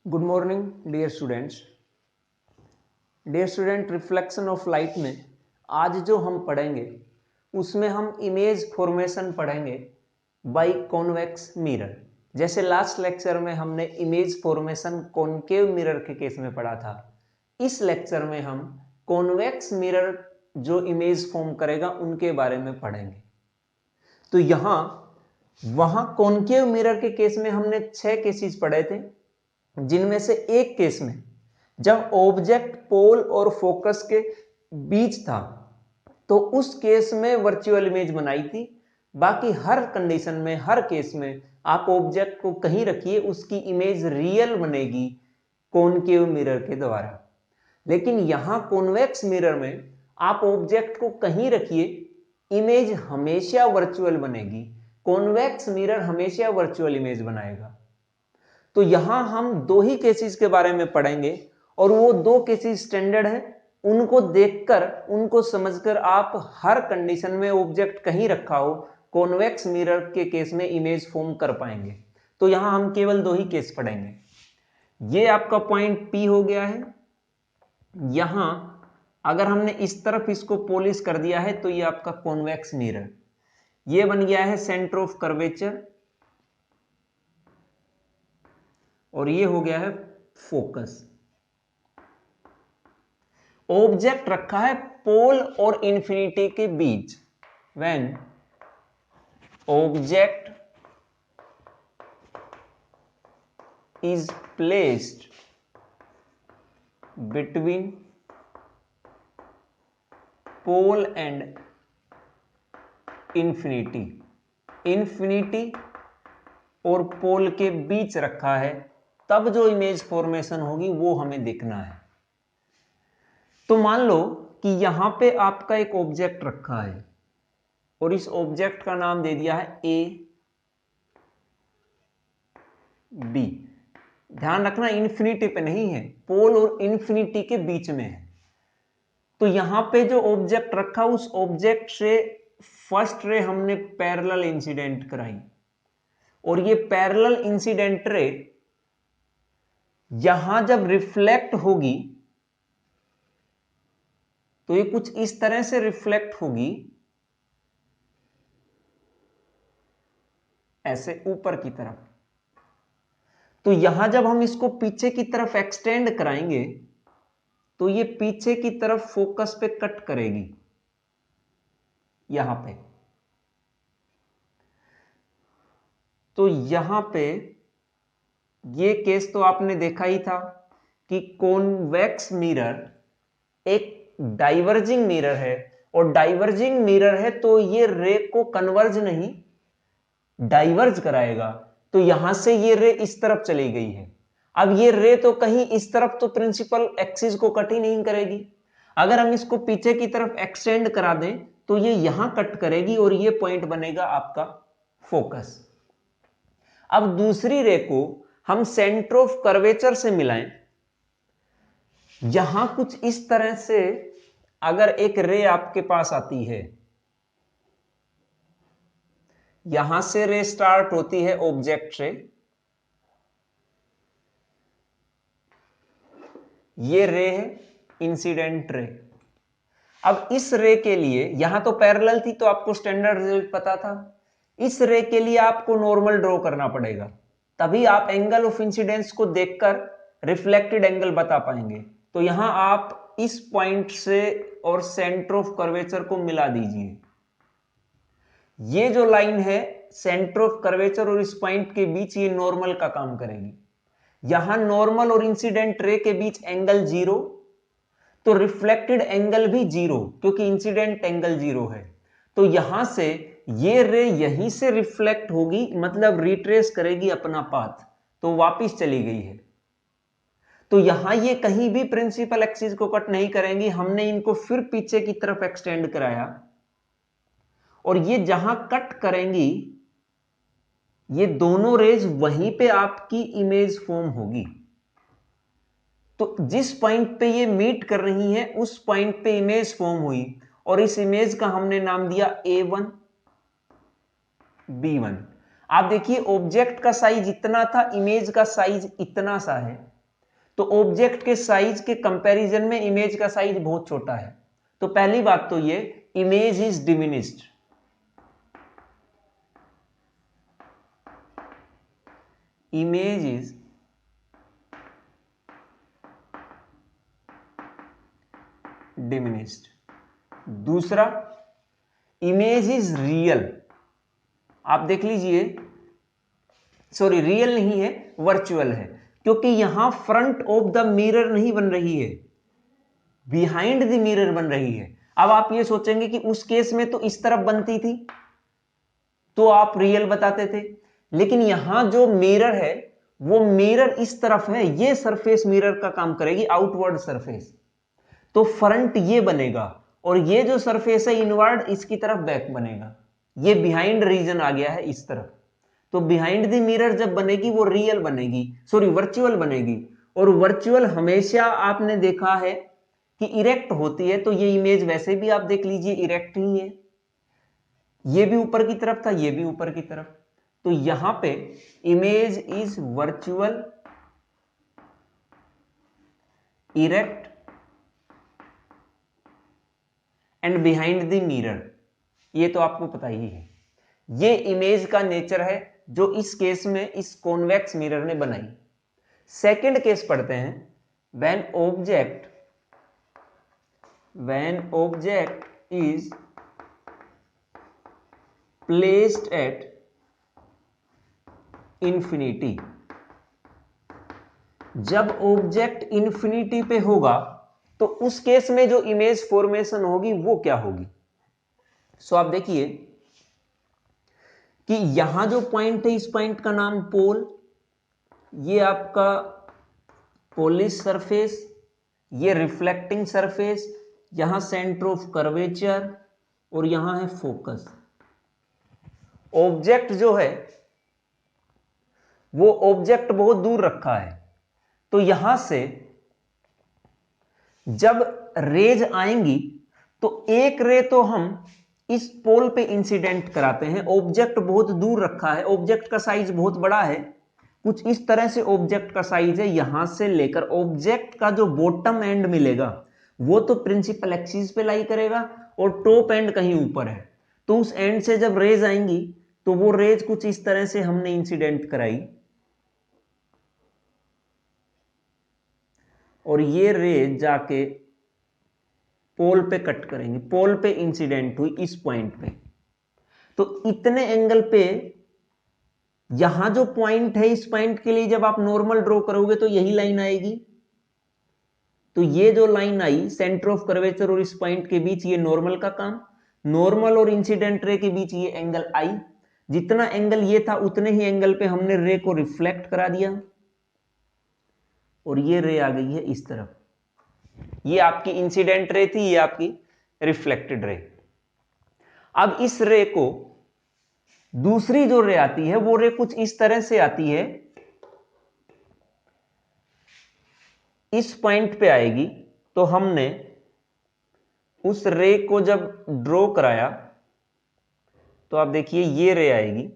Good morning dear students. Dear student, reflection of light में आज जो हम पढ़ेंगे उसमें हम इमेज फॉर्मेशन पढ़ेंगे बाय कॉन्वेक्स मिरर। जैसे लास्ट लेक्चर में हमने इमेज फॉर्मेशन कॉनकेव मिरर के केस में पढ़ा था, इस लेक्चर में हम कॉन्वेक्स मिरर जो इमेज फॉर्म करेगा उनके बारे में पढ़ेंगे। तो वहां कॉनकेव मिरर के केस में हमने 6 केसेस पढ़े थे, जिनमें से एक केस में जब ऑब्जेक्ट पोल और फोकस के बीच था तो उस केस में वर्चुअल इमेज बनाई थी। बाकी हर कंडीशन में, हर केस में आप ऑब्जेक्ट को कहीं रखिए, उसकी इमेज रियल बनेगी कॉनकेव मिरर के द्वारा। लेकिन यहां कॉन्वेक्स मिरर में आप ऑब्जेक्ट को कहीं रखिए, इमेज हमेशा वर्चुअल बनेगी। कॉन्वेक्स मिरर हमेशा वर्चुअल इमेज बनाएगा। तो यहां हम 2 ही केसेस के बारे में पढ़ेंगे और वो 2 केसेस स्टैंडर्ड हैं। उनको देखकर, उनको समझकर आप हर कंडीशन में ऑब्जेक्ट कहीं रखा हो, कॉन्वेक्स मिरर के केस में इमेज फॉर्म कर पाएंगे। तो यहां हम केवल 2 ही केस पढ़ेंगे। ये आपका पॉइंट P हो गया है। यहां अगर हमने इस तरफ इसको पॉलिश कर दिया है तो ये आपका कॉन्वेक्स मिरर, ये बन गया है सेंटर ऑफ कर्वेचर, और ये हो गया है फोकस। ऑब्जेक्ट रखा है पोल और इंफिनिटी के बीच। When object is placed between pole and infinity, infinity और पोल के बीच रखा है, तब जो इमेज फॉर्मेशन होगी वो हमें देखना है। तो मान लो कि यहां पे आपका एक ऑब्जेक्ट रखा है और इस ऑब्जेक्ट का नाम दे दिया है ए बी। ध्यान रखना इंफिनिटी पे नहीं है, पोल और इंफिनिटी के बीच में है। तो यहां पे जो ऑब्जेक्ट रखा, उस ऑब्जेक्ट से फर्स्ट रे हमने पैरेलल इंसिडेंट कराई, और ये पैरेलल इंसिडेंट रे यहां जब रिफ्लेक्ट होगी तो ये कुछ इस तरह से रिफ्लेक्ट होगी, ऐसे ऊपर की तरफ। तो यहां जब हम इसको पीछे की तरफ एक्सटेंड कराएंगे तो ये पीछे की तरफ फोकस पे कट करेगी यहां पे। तो यहां पे ये केस तो आपने देखा ही था कि कॉन्वेक्स मिरर एक डाइवर्जिंग मिरर है, और डाइवर्जिंग मिरर है तो ये रे को कन्वर्ज नहीं, डाइवर्ज कराएगा। तो यहां से ये रे इस तरफ चली गई है। अब ये रे तो कहीं इस तरफ तो प्रिंसिपल एक्सिस को कट ही नहीं करेगी। अगर हम इसको पीछे की तरफ एक्सटेंड करा दें तो ये यहां कट करेगी और ये पॉइंट बनेगा आपका फोकस। अब दूसरी रे को हम सेंटर ऑफ कर्वेचर से मिलाएं। यहां कुछ इस तरह से अगर एक रे आपके पास आती है, यहां से रे स्टार्ट होती है ऑब्जेक्ट से, ये रे है इंसिडेंट रे। अब इस रे के लिए यहां तो पैरेलल थी तो आपको स्टैंडर्ड रिजल्ट पता था। इस रे के लिए आपको नॉर्मल ड्रॉ करना पड़ेगा, तभी आप एंगल ऑफ इंसिडेंस को देखकर रिफ्लेक्टेड एंगल बता पाएंगे। तो यहां आप इस पॉइंट से और सेंटर ऑफ कर्वेचर को मिला दीजिए। ये जो लाइन है सेंटर ऑफ कर्वेचर और इस पॉइंट के बीच, ये नॉर्मल का काम करेगी। यहां नॉर्मल और इंसिडेंट रे के बीच एंगल 0, तो रिफ्लेक्टेड एंगल भी 0, क्योंकि इंसिडेंट एंगल 0 है। तो यहां से ये रे यहीं से रिफ्लेक्ट होगी, मतलब रिट्रेस करेगी अपना पाथ, तो वापिस चली गई है। तो यहां ये कहीं भी प्रिंसिपल एक्सिस को कट नहीं करेंगी। हमने इनको फिर पीछे की तरफ एक्सटेंड कराया, और ये जहां कट करेंगी ये दोनों रेज वहीं पे आपकी इमेज फॉर्म होगी। तो जिस पॉइंट पे ये मीट कर रही है उस पॉइंट पे इमेज फॉर्म हुई, और इस इमेज का हमने नाम दिया A1 B1। आप देखिए ऑब्जेक्ट का साइज इतना था, इमेज का साइज इतना सा है। तो ऑब्जेक्ट के साइज के कंपैरिजन में इमेज का साइज बहुत छोटा है। तो पहली बात तो ये image is diminished, image is diminished. दूसरा, इमेज इज रियल। आप देख लीजिए, सॉरी रियल नहीं है, वर्चुअल है, क्योंकि यहां फ्रंट ऑफ द मिरर नहीं बन रही है, बिहाइंड द मिरर बन रही है। अब आप ये सोचेंगे कि उस केस में तो इस तरफ बनती थी तो आप रियल बताते थे, लेकिन यहां जो मिरर है वो मिरर इस तरफ है, ये सरफेस मिरर का काम करेगी, आउटवर्ड सरफेस, तो फ्रंट ये बनेगा और ये जो सरफेस है इनवर्ड इसकी तरफ बैक बनेगा। ये बिहाइंड रीजन आ गया है इस तरफ। तो बिहाइंड द मिरर जब बनेगी वो रियल बनेगी, सॉरी वर्चुअल बनेगी। और वर्चुअल हमेशा आपने देखा है कि इरेक्ट होती है, तो ये इमेज वैसे भी आप देख लीजिए इरेक्ट ही है, ये भी ऊपर की तरफ था, ये भी ऊपर की तरफ। तो यहां पे image is virtual, erect and behind the mirror, ये तो आपको पता ही है। ये इमेज का नेचर है जो इस केस में इस कॉन्वेक्स मिरर ने बनाई। सेकंड केस पढ़ते हैं, when object is placed at infinity. जब ऑब्जेक्ट इंफिनिटी पे होगा तो उस केस में जो इमेज फॉर्मेशन होगी वो क्या होगी। सो आप देखिए कि यहां जो पॉइंट है, इस पॉइंट का नाम पोल, ये आपका पोलिश सरफेस, ये रिफ्लेक्टिंग सरफेस, यहां सेंटर ऑफ कर्वेचर और यहां है फोकस। ऑब्जेक्ट जो है वो ऑब्जेक्ट बहुत दूर रखा है, तो यहां से जब रेज आएंगी तो एक रे तो हम इस पोल पे इंसिडेंट कराते हैं। ऑब्जेक्ट बहुत दूर रखा है, ऑब्जेक्ट का साइज बहुत बड़ा है, कुछ इस तरह से ऑब्जेक्ट का साइज है। यहां से लेकर ऑब्जेक्ट का जो बॉटम एंड मिलेगा वो तो प्रिंसिपल एक्सिस पे लाई करेगा और टॉप एंड कहीं ऊपर है, तो उस एंड से जब रेज आएंगी तो वो रेज कुछ इस तरह से हमने इंसिडेंट कराई और ये रेज जाके पोल पे कट करेंगे, पोल पे इंसिडेंट हुई इस पॉइंट पे। तो इतने एंगल पे यहां जो पॉइंट है, इस पॉइंट के लिए जब आप नॉर्मल ड्रॉ करोगे तो यही लाइन आएगी। तो ये जो line I centre of curvature और इस पॉइंट के बीच, ये नॉर्मल का काम, नॉर्मल और इंसिडेंट रे के बीच ये एंगल आई। जितना एंगल ये था उतने ही एंगल पे हमने रे को रिफ्लेक्ट करा दिया और ये रे आ गई है इस तरफ। ये आपकी इंसिडेंट रे थी, ये आपकी रिफ्लेक्टेड रे। अब इस रे को दूसरी जो रे आती है वो रे कुछ इस तरह से आती है, इस पॉइंट पे आएगी। तो हमने उस रे को जब ड्रॉ कराया तो आप देखिए ये रे आएगी,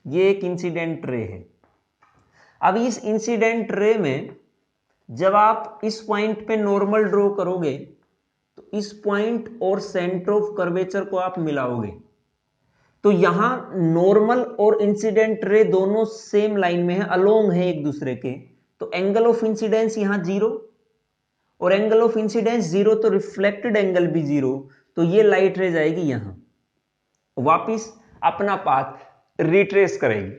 ये एक इंसिडेंट रे है। अब इस इंसिडेंट रे में जब आप इस पॉइंट पे नॉर्मल ड्रॉ करोगे तो इस पॉइंट और सेंटर ऑफ कर्वेचर को आप मिलाओगे, तो यहां नॉर्मल और इंसिडेंट रे दोनों सेम लाइन में है, अलोंग है एक दूसरे के। तो एंगल ऑफ इंसिडेंस यहां 0 और एंगल ऑफ इंसिडेंस 0, तो रिफ्लेक्टेड एंगल भी 0। तो ये लाइट रे जाएगी यहां, वापिस अपना पाथ रिट्रेस करेगी।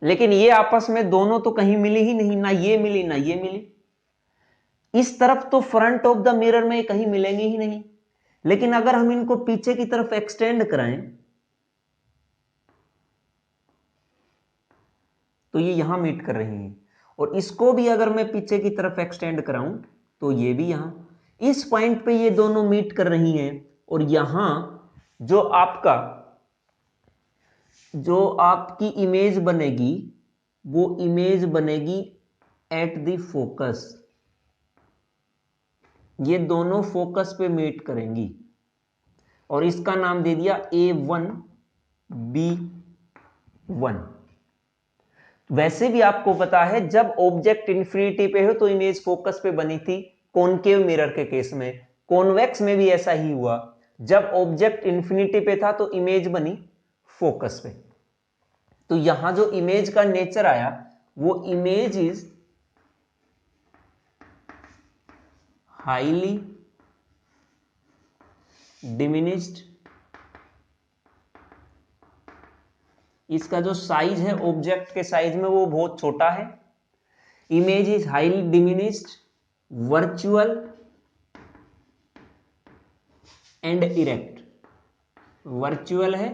लेकिन ये आपस में दोनों तो कहीं मिली ही नहीं, ना ये मिली ना ये मिली। इस तरफ तो फ्रंट ऑफ द मिरर में कहीं मिलेंगे ही नहीं, लेकिन अगर हम इनको पीछे की तरफ एक्सटेंड कराएं तो ये यहां मीट कर रही हैं, और इसको भी अगर मैं पीछे की तरफ एक्सटेंड कराऊं तो ये भी यहां इस पॉइंट पे ये दोनों मीट कर रही हैं। और यहां जो आपकी इमेज बनेगी वो इमेज बनेगी एट द फोकस। ये दोनों फोकस पे मीट करेंगी और इसका नाम दे दिया A1 B 1। वैसे भी आपको पता है जब ऑब्जेक्ट इन्फिनिटी पे हो तो इमेज फोकस पे बनी थी कॉनकेव मिरर के केस में, कॉन्वेक्स में भी ऐसा ही हुआ, जब ऑब्जेक्ट इन्फिनिटी पे था तो इमेज बनी फोकस पे। तो यहां जो इमेज का नेचर आया वो इमेज इज हाईली डिमिनिश्ड, इसका जो साइज है ऑब्जेक्ट के साइज में वो बहुत छोटा है। Image is highly diminished, virtual and erect. Virtual है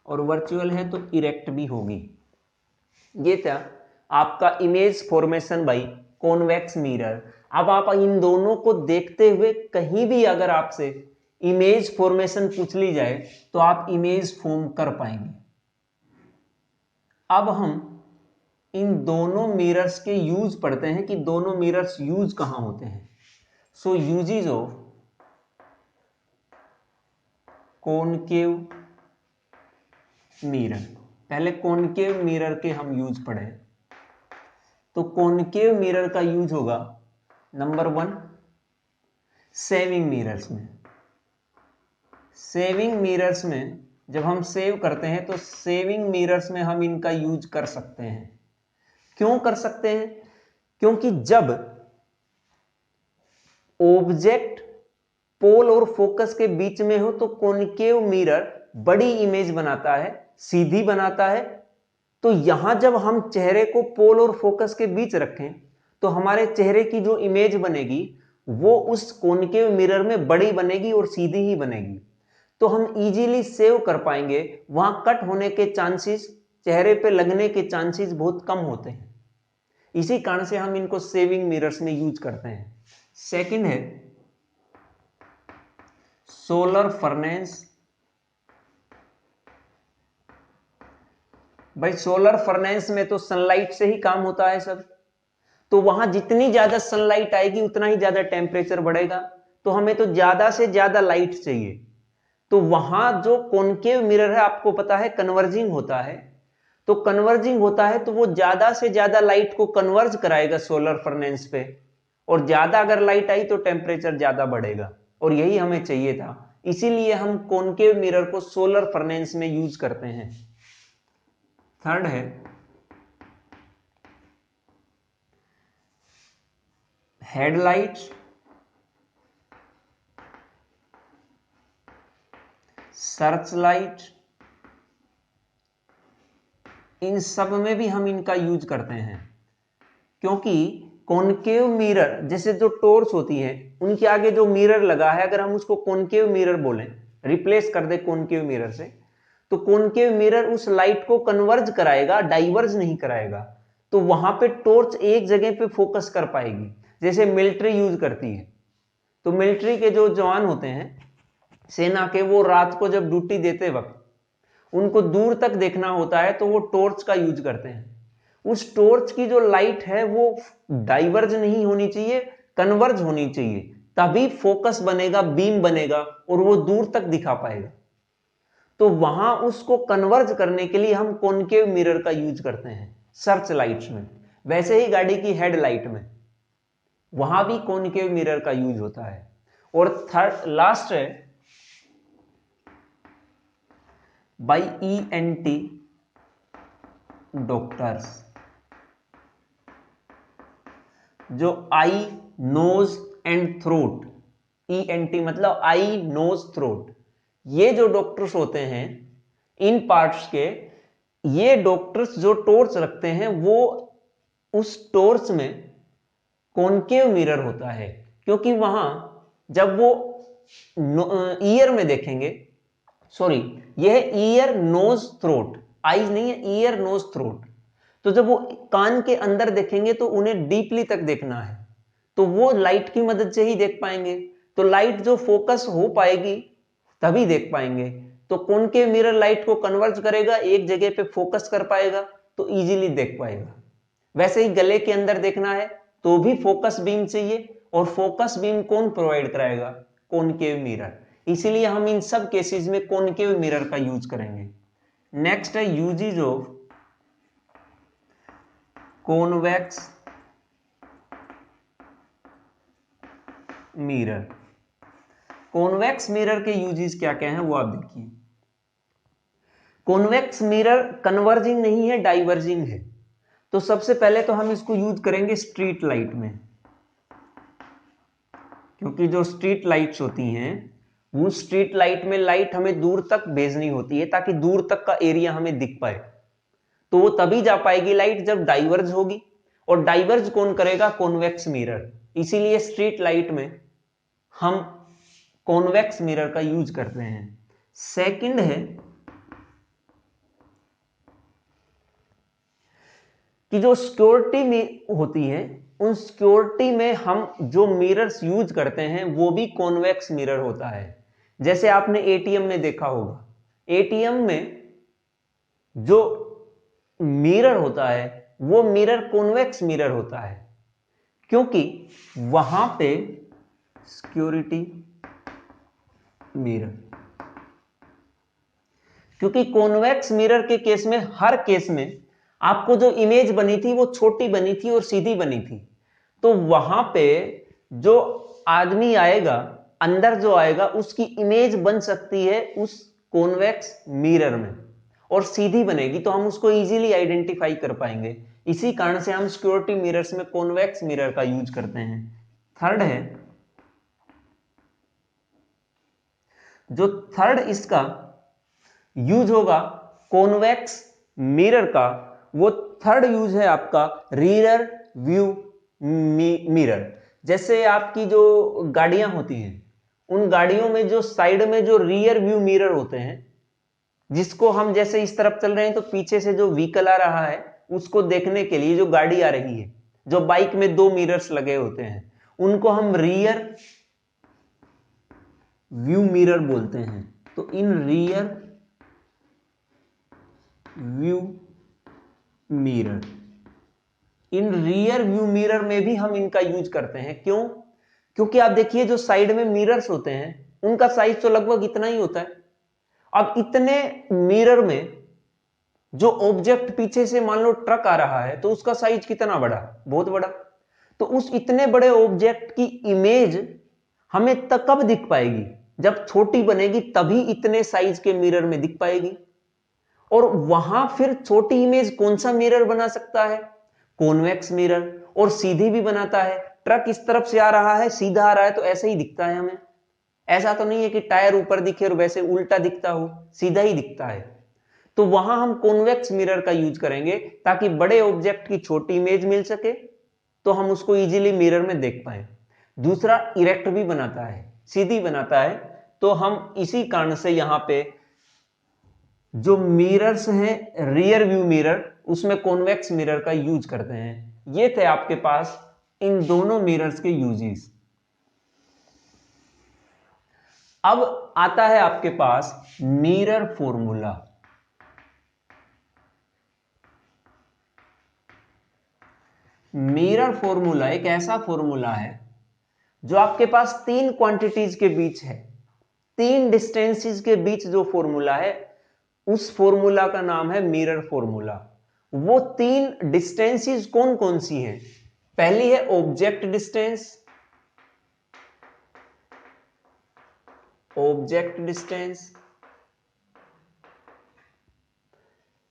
और वर्चुअल है तो इरेक्ट भी होगी। ये था आपका image formation by convex mirror. अब आप इन दोनों को देखते हुए कहीं भी अगर आपसे इमेज फॉर्मेशन पूछ ली जाए तो आप इमेज फॉर्म कर पाएंगे। अब हम इन दोनों मिरर्स के यूज पढ़ते हैं कि दोनों मिरर्स यूज कहां होते हैं। सो यूजेस ऑफ कॉनकेव मिरर। पहले कॉनकेव मिरर के हम यूज पढ़े। तो कॉनकेव मिरर का यूज होगा नंबर 1 सेविंग मिरर्स में। सेविंग मिरर्स में जब हम सेव करते हैं तो सेविंग मिरर्स में हम इनका यूज कर सकते हैं। क्यों कर सकते हैं? क्योंकि जब ऑब्जेक्ट पोल और फोकस के बीच में हो तो कॉनकेव मिरर बड़ी इमेज बनाता है, सीधी बनाता है। तो यहां जब हम चेहरे को पोल और फोकस के बीच रखें तो हमारे चेहरे की जो इमेज बनेगी वो उस कॉनकेव मिरर में बड़ी बनेगी और सीधी ही बनेगी। तो हम इजीली सेव कर पाएंगे, वहां कट होने के चांसेस, चेहरे पे लगने के चांसेस बहुत कम होते हैं। इसी कारण से हम इनको सेविंग मिरर्स में यूज करते हैं। सेकंड है सोलर फर्नेस। भाई सोलर फर्नेस में तो सनलाइट से ही काम होता है सब। तो वहां जितनी ज्यादा सनलाइट आएगी उतना ही ज्यादा टेम्परेचर बढ़ेगा। तो हमें तो ज्यादा से ज्यादा लाइट चाहिए। तो वहां जो कॉनकेव मिरर है आपको पता है कन्वर्जिंग होता है। तो कन्वर्जिंग होता है तो वो ज्यादा से ज्यादा लाइट को कन्वर्ज कराएगा सोलर फर्नेस पे, और ज्यादा अगर लाइट आई तो टेम्परेचर ज्यादा बढ़ेगा, और यही हमें चाहिए था। इसीलिए हम कॉनकेव मिरर को सोलर फर्नेस में यूज करते हैं। थर्ड है हेडलाइट, सर्च लाइट, इन सब में भी हम इनका यूज करते हैं। क्योंकि कॉनकेव मिरर जैसे जो टॉर्च होती है उनके आगे जो मिरर लगा है, अगर हम उसको कॉनकेव मिरर बोलें, रिप्लेस कर दे कॉनकेव मिरर से, तो कॉनकेव मिरर उस लाइट को कन्वर्ज कराएगा, डाइवर्ज नहीं कराएगा। तो वहां पे टॉर्च एक जगह पे फोकस कर पाएगी। जैसे मिलिट्री यूज करती है, तो मिलिट्री के जो जवान होते हैं सेना के, वो रात को जब ड्यूटी देते वक्त उनको दूर तक देखना होता है तो वो टॉर्च का यूज करते हैं। उस टॉर्च की जो लाइट है वो डाइवर्ज नहीं होनी चाहिए, कन्वर्ज होनी चाहिए, तभी फोकस बनेगा, बीम बनेगा और वो दूर तक दिखा पाएगा। तो वहां उसको कन्वर्ज करने के लिए हम कॉनकेव मिरर का यूज करते हैं सर्च लाइट्स में। वैसे ही गाड़ी की हेडलाइट में वहां भी कॉनकेव मिरर का यूज होता है। और थर्ड लास्ट है बाय ENT डॉक्टर्स, जो आई नोज एंड थ्रोट, ENT मतलब आई नोज थ्रोट, ये जो डॉक्टर्स होते हैं इन पार्ट्स के, ये डॉक्टर्स जो टॉर्च रखते हैं वो उस टॉर्च में कॉनकेव मिरर होता है। क्योंकि वहां जब वो ईयर में देखेंगे, सॉरी यह ईयर नोज थ्रोट, आईज नहीं है, ईयर नोज थ्रोट। तो जब वो कान के अंदर देखेंगे तो उन्हें डीपली तक देखना है, तो वो लाइट की मदद से ही देख पाएंगे। तो लाइट जो फोकस हो पाएगी तभी देख पाएंगे। तो कॉनकेव मिरर लाइट को कन्वर्ज करेगा, एक जगह पे फोकस कर पाएगा तो इजीली देख पाएगा। वैसे ही गले के अंदर देखना है तो भी फोकस बीम चाहिए, और फोकस बीम कौन प्रोवाइड कराएगा? Concave mirror. इसीलिए हम इन सब केसेस में कॉनकेव मिरर का यूज करेंगे। नेक्स्ट है uses of convex mirror. Convex mirror के यूजेस क्या क्या हैं वो आप देखिए। कॉन्वेक्स मिरर कन्वर्जिंग नहीं है, डाइवर्जिंग है। तो सबसे पहले तो हम इसको यूज करेंगे स्ट्रीट लाइट में, क्योंकि जो स्ट्रीट लाइट्स होती हैं वो स्ट्रीट लाइट में लाइट हमें दूर तक भेजनी होती है ताकि दूर तक का एरिया हमें दिख पाए। तो वो तभी जा पाएगी लाइट जब डाइवर्ज होगी, और डाइवर्ज कौन करेगा? Convex mirror. इसीलिए स्ट्रीट लाइट में हम कॉन्वेक्स मिरर का यूज करते हैं। सेकंड है कि जो सिक्योरिटी में होती है उन सिक्योरिटी में हम जो मिरर्स यूज करते हैं वो भी कॉन्वेक्स मिरर होता है। जैसे आपने एटीएम में देखा होगा, एटीएम में जो मिरर होता है वो मिरर कॉन्वेक्स मिरर होता है, क्योंकि वहां पे सिक्योरिटी मिरर, क्योंकि कॉन्वेक्स मिरर के केस में हर केस में आपको जो इमेज बनी थी वो छोटी बनी थी और सीधी बनी थी। तो वहां पे जो आदमी आएगा, अंदर जो आएगा, उसकी इमेज बन सकती है उस कॉन्वेक्स मिरर में और सीधी बनेगी, तो हम उसको इजीली आइडेंटिफाई कर पाएंगे। इसी कारण से हम सिक्योरिटी मिरर्स में कॉन्वेक्स मिरर का यूज करते हैं। थर्ड है, जो थर्ड इसका यूज होगा कॉन्वेक्स मिरर का, वो थर्ड यूज है आपका रियर व्यू मिरर। जैसे आपकी जो गाड़ियां होती हैं उन गाड़ियों में जो साइड में जो रियर व्यू मिरर होते हैं, जिसको हम जैसे इस तरफ चल रहे हैं तो पीछे से जो व्हीकल आ रहा है उसको देखने के लिए जो गाड़ी आ रही है, जो बाइक में दो मिरर्स लगे होते हैं, उनको हम रियर व्यू मिरर बोलते हैं। तो इन रियर व्यू मिरर, इन रियर व्यू मिरर में भी हम इनका यूज करते हैं। क्यों? क्योंकि आप देखिए जो साइड में मिरर्स होते हैं उनका साइज तो लगभग इतना ही होता है। अब इतने मिरर में जो ऑब्जेक्ट पीछे से मान लो ट्रक आ रहा है तो उसका साइज कितना बड़ा? बहुत बड़ा। तो उस इतने बड़े ऑब्जेक्ट की इमेज हमें तब कब दिख पाएगी? जब छोटी बनेगी तभी इतने साइज के मिरर में दिख पाएगी। और वहां फिर छोटी इमेज कौन सा मिरर बना सकता है? Convex mirror. और सीधी भी बनाता है। ट्रक इस तरफ से आ रहा है, सीधा आ रहा है तो ऐसे ही दिखता है हमें। ऐसा तो नहीं है कि टायर ऊपर दिखे और वैसे उल्टा दिखता हो, सीधा ही दिखता है। तो वहां हम कॉन्वेक्स मिरर का यूज करेंगे ताकि बड़े ऑब्जेक्ट की छोटी इमेज मिल सके, तो हम उसको इजीली मिरर में देख पाए। दूसरा, इरेक्ट भी बनाता है, सीधी बनाता है। तो हम इसी कारण से यहां पे जो मिरर्स हैं रियर व्यू मिरर, उसमें कॉन्वेक्स मिरर का यूज करते हैं। ये थे आपके पास इन दोनों मिरर्स के यूजेस। अब आता है आपके पास मिरर फॉर्मूला। मिरर फॉर्मूला एक ऐसा फॉर्मूला है जो आपके पास तीन क्वांटिटीज के बीच है, तीन डिस्टेंसेस के बीच जो फॉर्मूला है उस फॉर्मूला का नाम है मिरर फॉर्मूला। वो तीन डिस्टेंसेस कौन कौन सी हैं? पहली है object distance, object distance.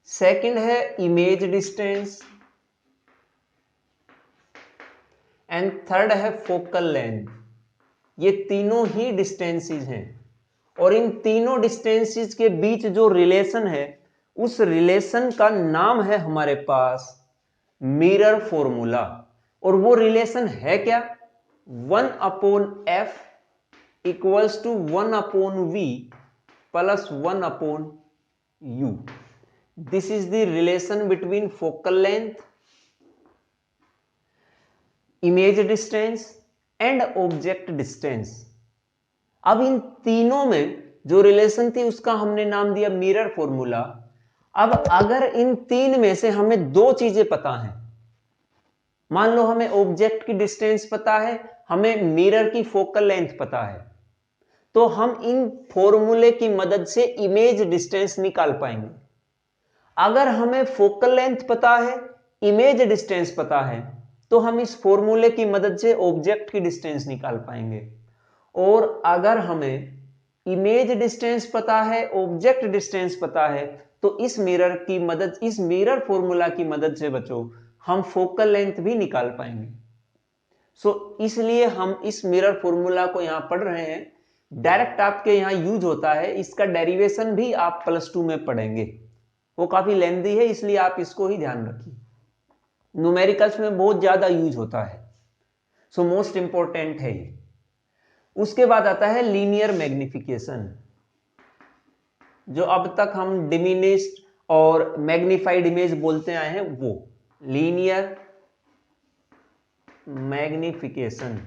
Second है इमेज डिस्टेंस एंड थर्ड है फोकल लेंथ। ये तीनों ही डिस्टेंसेस हैं और इन तीनों डिस्टेंसेस के बीच जो रिलेशन है उस रिलेशन का नाम है हमारे पास मिरर फॉर्मूला। और वो रिलेशन है क्या? 1/f equals to 1/v plus 1/u। This is the relation between focal length, image distance and object distance. अब इन तीनों में जो रिलेशन थी उसका हमने नाम दिया मिरर फॉर्मूला। अब अगर इन तीन में से हमें दो चीजें पता हैं, मान लो हमें ऑब्जेक्ट की डिस्टेंस पता है, हमें मिरर की फोकल लेंथ पता है, तो हम इन फॉर्मूले की मदद से इमेज डिस्टेंस निकाल पाएंगे। अगर हमें फोकल लेंथ पता है, इमेज डिस्टेंस पता है तो हम इस फॉर्मूले की मदद से ऑब्जेक्ट की डिस्टेंस निकाल पाएंगे। और अगर हमें इमेज डिस्टेंस पता है, ऑब्जेक्ट डिस्टेंस पता है, तो इस मिरर फॉर्मूला की मदद से बच्चों हम फोकल लेंथ भी निकाल पाएंगे। इसलिए हम इस मिरर फॉर्मूला को यहां पढ़ रहे हैं, डायरेक्ट आपके यहां यूज होता है। इसका डेरिवेशन भी आप +2 में पढ़ेंगे, वो काफी लेंथी है, इसलिए आप इसको ही ध्यान रखिए। न्यूमेरिकल्स में बहुत ज्यादा यूज होता है, मोस्ट इंपॉर्टेंट है ये। उसके बाद आता है लीनियर मैग्निफिकेशन, जो अब तक हम डिमिनिश्ड और मैग्निफाइड इमेज बोलते आए हैं, वो linear magnification.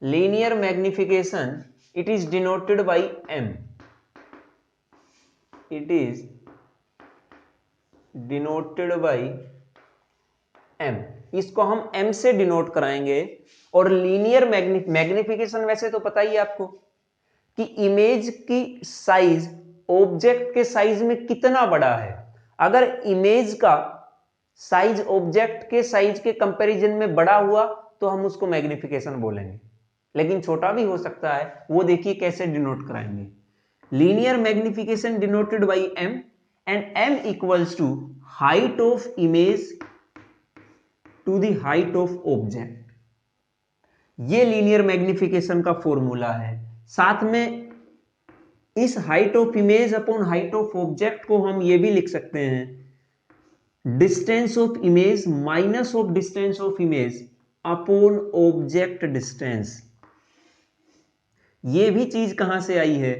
Linear magnification, it is denoted by m, it is denoted by m, इसको हम m से डिनोट कराएंगे। और लीनियर मैग्निफिकेशन वैसे तो पता ही है आपको कि इमेज की साइज ऑब्जेक्ट के साइज में कितना बड़ा है। अगर इमेज का साइज ऑब्जेक्ट के साइज के कंपैरिजन में बड़ा हुआ तो हम उसको मैग्निफिकेशन बोलेंगे, लेकिन छोटा भी हो सकता है, वो देखिए कैसे डिनोट कराएंगे। Linear magnification denoted by m and m equals to height of image to the height of object. ये लीनियर मैग्निफिकेशन का फॉर्मूला है। साथ में इस height of image upon height of object को हम ये भी लिख सकते हैं distance of image minus of distance of image upon object distance. ये भी चीज कहां से आई है,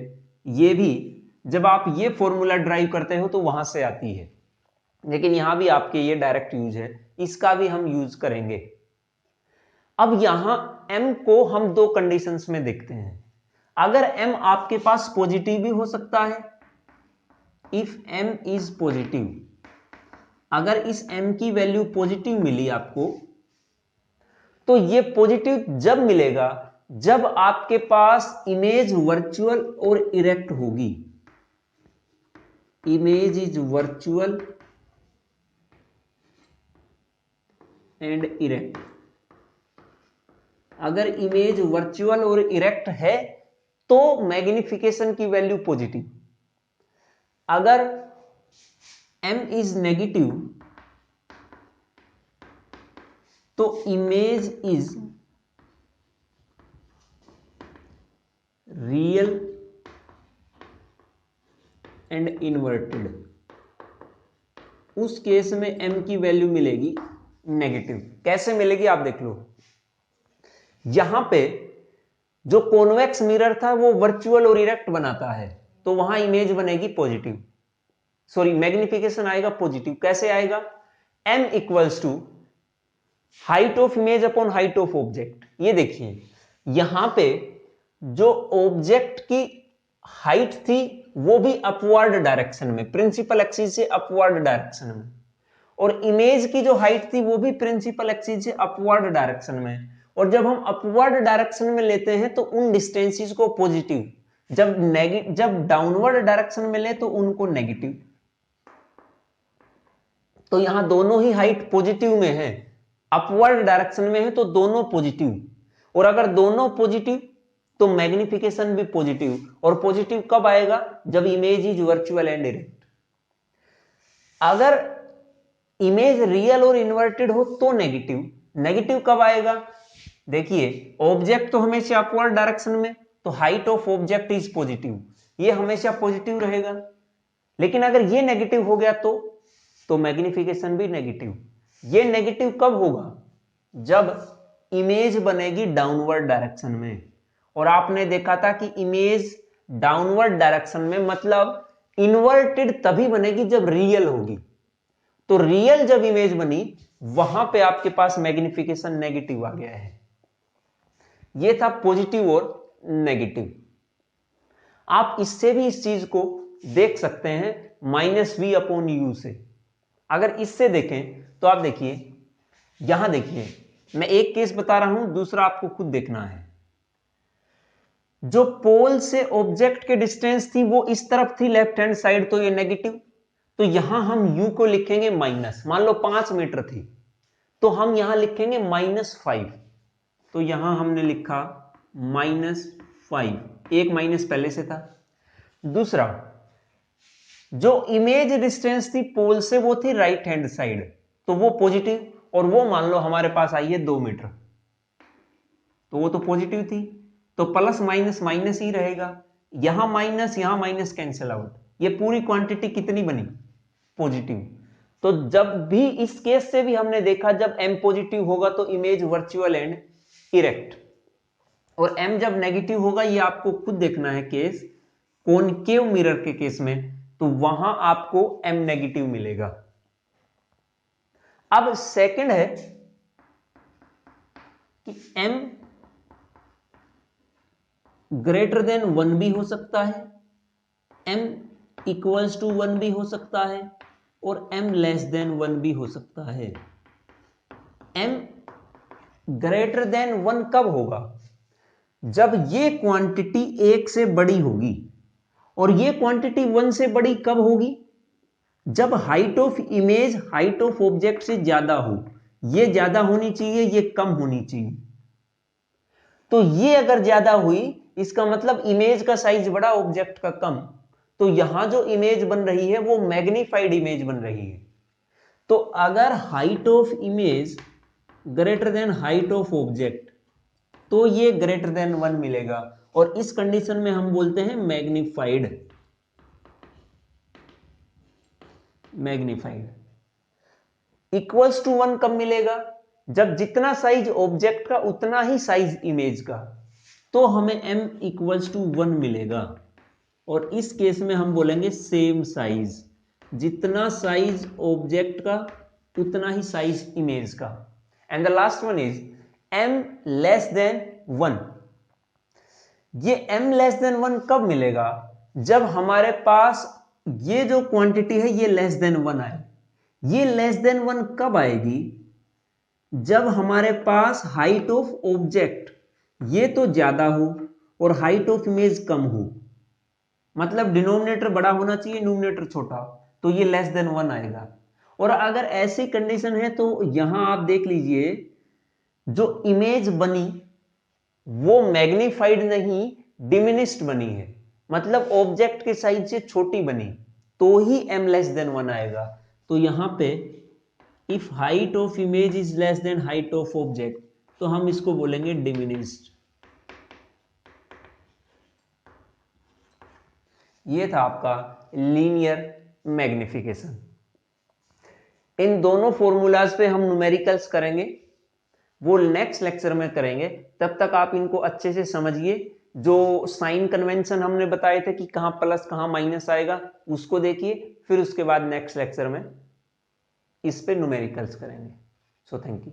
ये भी जब आप ये फॉर्मूला ड्राइव करते हो तो वहां से आती है, लेकिन यहां भी आपके ये डायरेक्ट यूज है, इसका भी हम यूज करेंगे। अब यहां m को हम दो कंडीशंस में देखते हैं। अगर m आपके पास पॉजिटिव भी हो सकता है, इफ m इज पॉजिटिव, अगर इस m की वैल्यू पॉजिटिव मिली आपको, तो ये पॉजिटिव जब मिलेगा जब आपके पास इमेज वर्चुअल और इरेक्ट होगी। Image is virtual and erect. अगर इमेज वर्चुअल और इरेक्ट है तो मैग्निफिकेशन की वैल्यू पॉजिटिव। अगर m इज नेगेटिव तो image is real and inverted. उस केस में m की वैल्यू मिलेगी नेगेटिव। कैसे मिलेगी आप देख लो, यहां पे जो कॉन्वेक्स मिरर था वो वर्चुअल और इरेक्ट बनाता है, तो वहां इमेज बनेगी पॉजिटिव, सॉरी मैग्निफिकेशन आएगा पॉजिटिव। कैसे आएगा, m equals to height of image upon height of object. ये देखिए यहां पे जो ऑब्जेक्ट की हाइट थी वो भी अपवर्ड डायरेक्शन में, प्रिंसिपल एक्सिस से अपवर्ड डायरेक्शन में, और इमेज की जो हाइट थी वो भी प्रिंसिपल एक्सिस से अपवर्ड डायरेक्शन में। और जब हम अपवर्ड डायरेक्शन में लेते हैं तो उन डिस्टेंसेस को पॉजिटिव, जब डाउनवर्ड डायरेक्शन में ले तो उनको नेगेटिव। तो यहां दोनों ही हाइट पॉजिटिव में है, अपवर्ड डायरेक्शन में है तो दोनों पॉजिटिव, और अगर दोनों पॉजिटिव तो मैग्निफिकेशन भी पॉजिटिव। और पॉजिटिव कब आएगा, जब image is virtual and erect. अगर इमेज रियल और इन्वर्टेड हो तो नेगेटिव। नेगेटिव कब आएगा, देखिए ऑब्जेक्ट तो हमेशा अपवर्ड डायरेक्शन में, तो height of object is positive, ये हमेशा पॉजिटिव रहेगा। लेकिन अगर ये नेगेटिव हो गया तो मैग्निफिकेशन भी नेगेटिव। ये नेगेटिव कब होगा, जब इमेज बनेगी डाउनवर्ड डायरेक्शन में। और आपने देखा था कि इमेज डाउनवर्ड डायरेक्शन में मतलब इन्वर्टेड तभी बनेगी जब रियल होगी। तो रियल जब इमेज बनी वहां पे आपके पास मैग्निफिकेशन नेगेटिव आ गया है। ये था पॉजिटिव और नेगेटिव। आप इससे भी इस चीज को देख सकते हैं -v/u से। अगर इससे देखें तो आप देखिए, यहां देखिए मैं एक केस बता रहा हूं, दूसरा आपको खुद देखना है। जो पोल से ऑब्जेक्ट के डिस्टेंस थी वो इस तरफ थी लेफ्ट हैंड साइड, तो ये नेगेटिव। तो यहां हम u को लिखेंगे माइनस, मान लो 5 मीटर थी तो हम यहां लिखेंगे -5। तो यहां हमने लिखा -5, एक माइनस पहले से था। दूसरा, जो इमेज डिस्टेंस थी पोल से वो थी राइट हैंड साइड, तो वो पॉजिटिव, और वो मान लो हमारे पास आई है 2 मीटर, तो वो तो पॉजिटिव थी, तो प्लस माइनस माइनस ही रहेगा, यहां माइनस कैंसिल आउट, ये पूरी क्वांटिटी कितनी बनी? पॉजिटिव। तो जब भी इस केस से भी हमने देखा जब m पॉजिटिव होगा तो इमेज वर्चुअल एंड इरेक्ट, और m जब नेगेटिव होगा, ये आपको खुद देखना है केस कॉनकेव मिरर के केस में, तो वहां आपको m नेगेटिव मिलेगा। अब सेकंड है कि m ग्रेटर देन 1 भी हो सकता है, m इक्वल्स टू 1 भी हो सकता है, और m लेस देन 1 भी हो सकता है। m ग्रेटर देन 1 कब होगा? जब ये क्वांटिटी 1 से बड़ी होगी, और ये क्वांटिटी 1 से बड़ी कब होगी? जब height of image height of object से ज्यादा हो, ये ज्यादा होनी चाहिए, ये कम होनी चाहिए। तो ये अगर ज्यादा हुई, इसका मतलब इमेज का साइज बड़ा, ऑब्जेक्ट का कम, तो यहां जो इमेज बन रही है वो मैग्नीफाइड इमेज बन रही है। तो अगर height of image greater than height of object, तो ये ग्रेटर देन 1 मिलेगा, और इस कंडीशन में हम बोलते हैं मैग्नीफाइड। इक्वल्स टू 1 कब मिलेगा? जब जितना साइज ऑब्जेक्ट का उतना ही साइज इमेज का, तो हमें m इक्वल्स टू 1 मिलेगा, और इस केस में हम बोलेंगे सेम साइज, जितना साइज ऑब्जेक्ट का उतना ही साइज इमेज का। And the last one is m less than 1। ये m लेस देन 1 कब मिलेगा? जब हमारे पास ये जो क्वांटिटी है ये लेस देन 1 आए। ये लेस देन 1 कब आएगी? जब हमारे पास हाइट ऑफ ऑब्जेक्ट ये तो ज्यादा हो और हाइट ऑफ इमेज कम हो, मतलब डिनोमिनेटर बड़ा होना चाहिए, न्यूमरेटर छोटा, तो ये लेस देन 1 आएगा। और अगर ऐसी कंडीशन है तो यहां आप देख लीजिए, जो इमेज बनी वो मैग्नीफाइड नहीं, डिमिनिश्ड बनी है, मतलब ऑब्जेक्ट के साइज से छोटी बनी, तो ही m लेस देन 1 आएगा। तो यहां पे if height of image is less than height of object, तो हम इसको बोलेंगे डिमिनिश्ड। ये था आपका लीनियर मैग्निफिकेशन। इन दोनों फॉर्मूलाज पे हम न्यूमेरिकल्स करेंगे, वो नेक्स्ट लेक्चर में करेंगे। तब तक आप इनको अच्छे से समझिए। जो साइन कन्वेंशन हमने बताए थे कि कहां प्लस कहां माइनस आएगा, उसको देखिए, फिर उसके बाद नेक्स्ट लेक्चर में इस पे न्यूमेरिकल्स करेंगे। So thank you.